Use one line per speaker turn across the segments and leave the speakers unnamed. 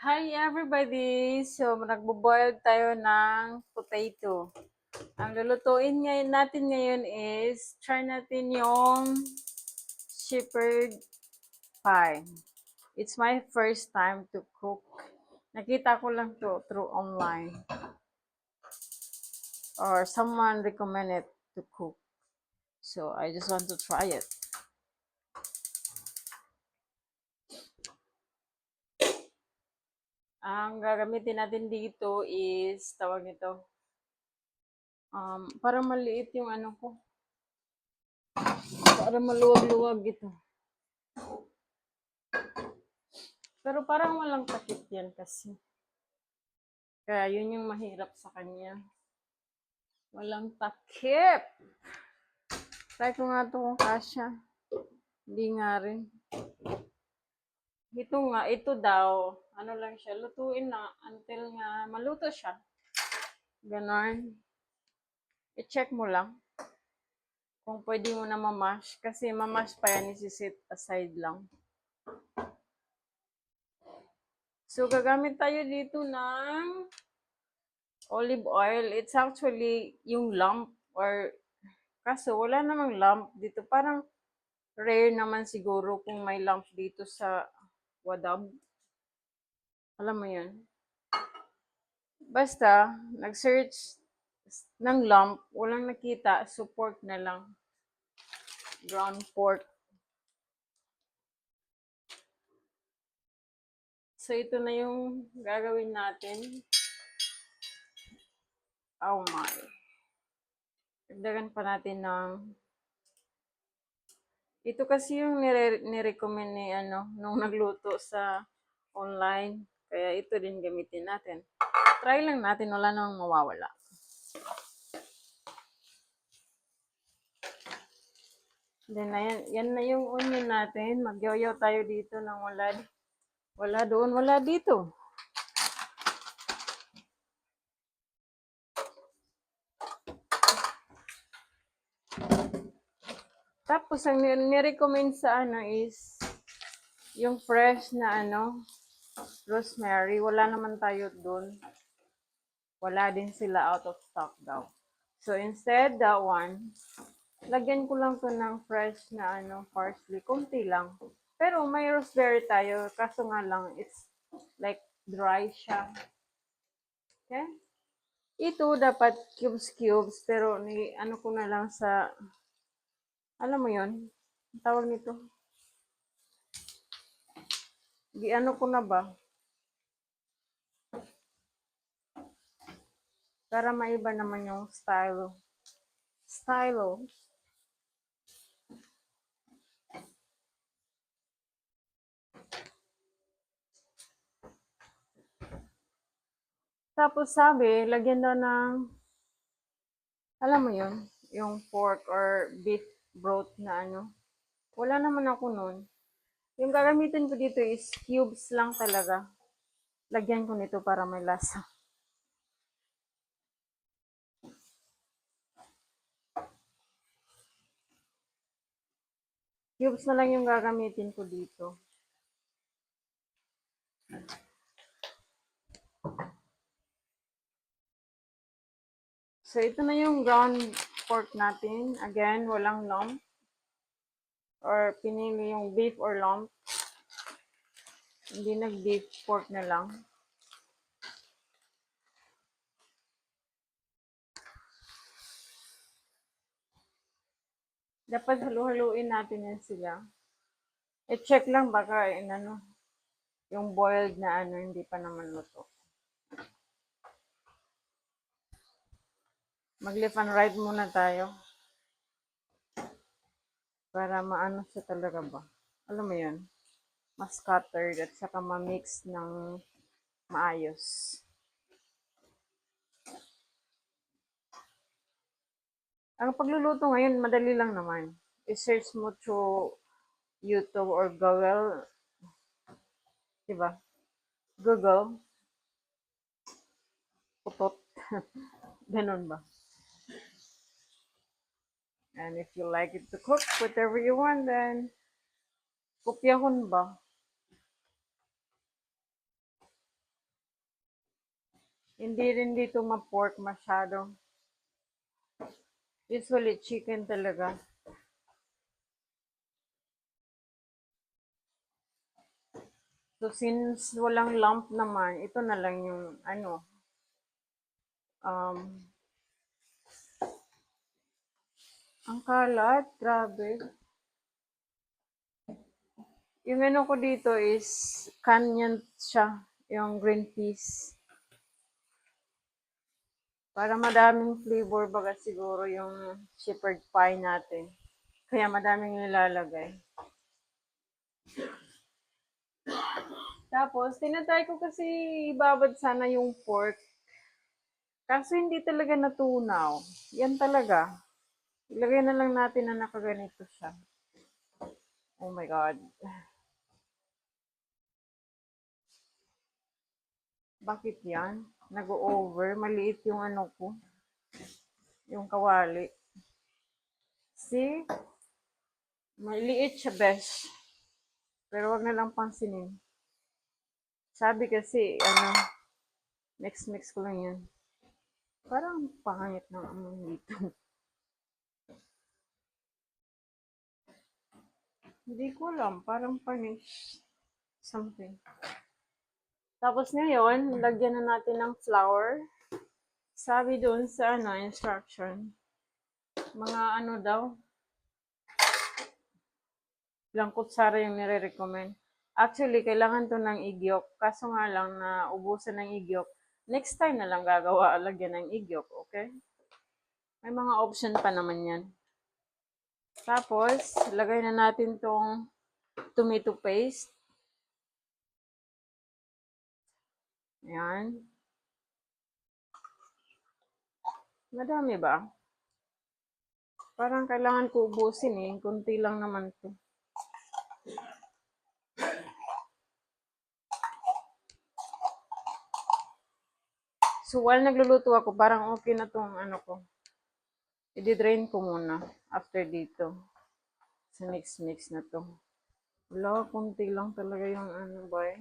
Hi everybody! So, nagbo-boil tayo ng potato. Ang lulutuin ngayon natin ngayon is try natin yung shepherd pie. It's my first time to cook. Nakita ko lang to through online or someone recommended to cook. So, I just want to try it. Ang gagamitin natin dito is tawag nito. Parang maliit yung ano ko. Parang maluwag-luwag ito. Pero parang walang takip yan kasi. Kaya yun yung mahirap sa kanya. Walang takip. Try ko nga ito kung kasya. Hindi nga rin. Ito daw, ano lang siya, lutuin na until nga maluto siya. Ganon. I-check mo lang kung pwede mo na mamash. Kasi mamash pa yan, isi-set aside lang. So, gagamit tayo dito ng olive oil. It's actually yung lump or kaso wala namang lump dito. Parang rare naman siguro kung may lump dito sa wadab. Alam mo yun? Basta, nag-search ng lump, walang nakita, so pork na lang. Ground pork. So, ito na yung gagawin natin. Oh my. Dagdagan pa natin ng ito kasi yung nirecommend ni nung nagluto sa online. Kaya ito din gamitin natin. Try lang natin, wala namang mawawala. Then, ayan, yan na yung onion natin. Magyoyo tayo dito ng wala doon, wala dito. Tapos, ang nirecommend sa is yung fresh na rosemary. Wala naman tayo doon. Wala din sila, out of stock daw. So, instead, that one, lagyan ko lang to ng fresh na parsley. Kunti lang. Pero may rosemary tayo. Kaso nga lang, it's like dry siya. Okay? Ito dapat cubes. Pero ano ko na lang sa, alam mo yon, tawag nito. Ano ko na ba? Para maiba naman yung style. Tapos sabi, lagyan daw ng, alam mo yun, yung pork or beef broth na Wala naman ako nun. Yung gagamitin ko dito is cubes lang talaga. Lagyan ko nito para may lasa. Cubes na lang yung gagamitin ko dito. So, ito na yung ground pork natin. Again, walang lump. Or pinili yung beef or lump. Hindi nag-beef pork na lang. Dapat halu-haluin natin yan sila. I-check lang baka yung boiled na hindi pa naman luto. Mag-left and right muna tayo. Para maano siya talaga ba? Alam mo yun? Mas scattered at saka ma-mix ng maayos. Ang pagluluto ngayon, madali lang naman. I-search mo through YouTube or Google. Diba? Google. Putot. Ganun ba? And if you like it to cook, whatever you want, then kopyahon ba? Hindi rin dito ma-pork masyado. Usually, chicken talaga. So, since walang lump naman, ito na lang yung, um, ang kalat, grabe. Yung menu ko dito is canyon siya, yung green peas. Para madaming flavor baga siguro yung shepherd pie natin. Kaya madaming nilalagay. Tapos, tinatry ko kasi ibabad sana yung pork. Kaso hindi talaga natunaw. Yan talaga. Ilagay na lang natin na nakaganito siya. Oh my God. Bakit yan? Nag-over. Maliit yung ano ko. Yung kawali. See? Maliit siya, besh. Pero wag na lang pansinin. Sabi kasi, mix-mix ko lang yan. Parang pangit ng amoy dito. Hindi ko alam. Parang panis. Something. Tapos ngayon, lagyan na natin ng flour. Sabi doon sa instruction, mga daw, ilang kutsara yung nire-recommend. Actually, kailangan to ng igyok. Kaso nga lang na ubusan ng igyok. Next time na lang gagawa, lagyan ng igyok, okay? May mga option pa naman yan. Tapos, lagay na natin tong tomato paste. Ayan. Madami ba? Parang kailangan ko ubusin eh. Kunti lang naman to. So, while nagluluto ako, parang okay na tong ko. I-drain ko muna after dito. Sa mix-mix na to. Wala, kunti lang talaga yung boy.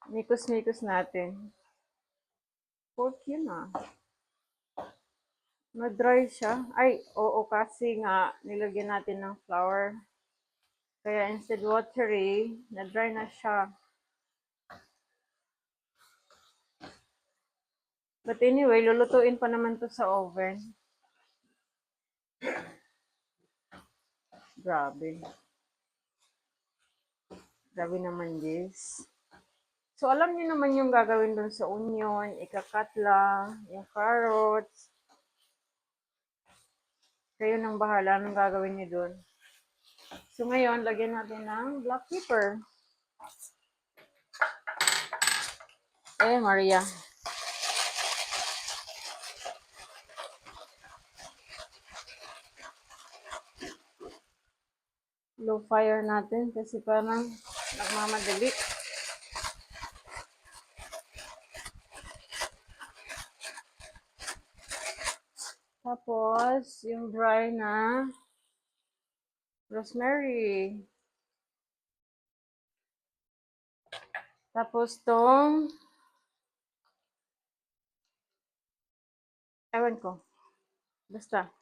Mikos-mikos natin. Pork yun Na-dry siya. Ay, oo, kasi nga, nilagyan natin ng flour. Kaya instead watery, na-dry na siya. But anyway, lulutuin pa naman to sa oven. Grabe. Grabe naman, guys. So, alam niyo naman yung gagawin doon sa onion, ikakat lang, yung carrots. Kayo nang bahala anong gagawin niyo doon. So, ngayon, lagyan natin ng black pepper. Maria. Low fire natin kasi parang nagmamadali. Tapos, yung dry na rosemary. Tapos, tong ewan ko. Basta.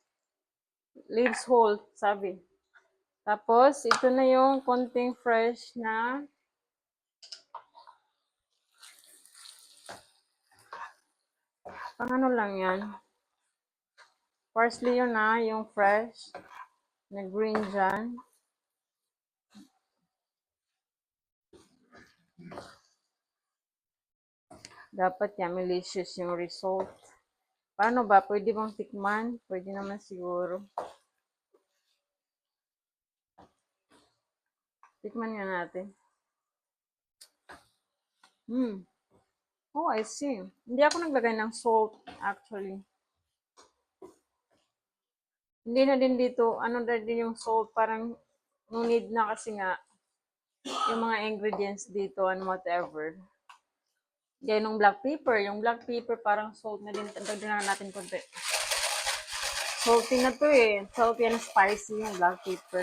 Leaves whole, sabi. Tapos, ito na yung konting fresh na pang lang yan. Parsley yun yung fresh na green dyan. Dapat yan, malicious yung result. Paano ba? Pwede bang tikman? Pwede naman siguro. Tikman nga natin. Oh, I see. Hindi ako naglagay ng salt, actually. Hindi na din dito, na din yung salt, parang no need na kasi nga yung mga ingredients dito and whatever. Gaya nung black pepper. Yung black pepper parang salt na din. Dagdagan natin konti. Salty na to eh. Salty and spicy yung black pepper.